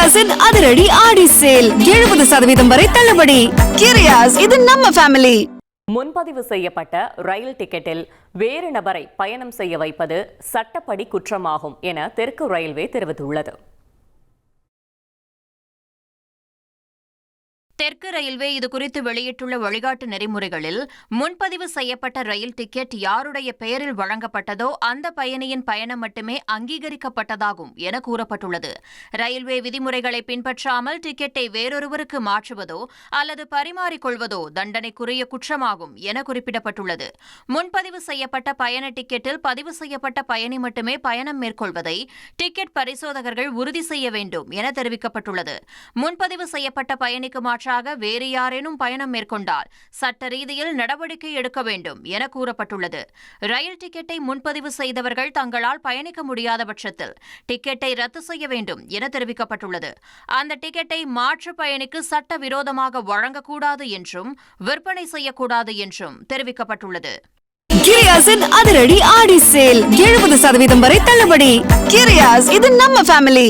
கிரியாஸின் அதிரடி ஆடி சேல் 70% வரை தள்ளுபடி. கிரியாஸ், இது நம்ம ஃபேமிலி. முன்பதிவு செய்யப்பட்ட ரயில் டிக்கெட்டில் வேறு நபரை பயணம் செய்ய வைப்பது சட்டப்படி குற்றமாகும் என தெற்கு ரயில்வே தெரிவித்துள்ளது. தெற்கு ரயில்வே இதுகுறித்து வெளியிட்டுள்ள வழிகாட்டு நெறிமுறைகளில் முன்பதிவு செய்யப்பட்ட ரயில் டிக்கெட் யாருடைய பெயரில் வழங்கப்பட்டதோ அந்த பயணியின் பயணம் மட்டுமே அங்கீகரிக்கப்பட்டதாகும் என கூறப்பட்டுள்ளது. ரயில்வே விதிமுறைகளை பின்பற்றாமல் டிக்கெட்டை வேறொருவருக்கு மாற்றுவதோ அல்லது பரிமாறிக்கொள்வதோ தண்டனைக்குரிய குற்றமாகும் என குறிப்பிடப்பட்டுள்ளது. முன்பதிவு செய்யப்பட்ட பயண டிக்கெட்டில் பதிவு செய்யப்பட்ட பயணி மட்டுமே பயணம் மேற்கொள்வதை டிக்கெட் பரிசோதகர்கள் உறுதி செய்ய வேண்டும் என தெரிவிக்கப்பட்டுள்ளது. முன்பதிவு செய்யப்பட்ட பயணிக்கு மாற்ற வேறு யாரேனும் பயணம் மேற்கொண்டால் சட்ட ரீதியில் நடவடிக்கை எடுக்க வேண்டும் என கூறப்பட்டுள்ளது. ரயில் டிக்கெட்டை முன்பதிவு செய்தவர்கள் தங்களால் பயணிக்க முடியாத பட்சத்தில் டிக்கெட்டை ரத்து செய்ய வேண்டும் என தெரிவிக்கப்பட்டுள்ளது. அந்த டிக்கெட்டை மாற்று பயணிக்கு சட்ட விரோதமாக வழங்கக்கூடாது என்றும் விற்பனை செய்யக்கூடாது என்றும் தெரிவிக்கப்பட்டுள்ளது. கிரியாஸின் அதிரடி ஆடி சேல் 70% வரை தள்ளுபடி. கிரியாஸ், இது நம்ம ஃபேமிலி.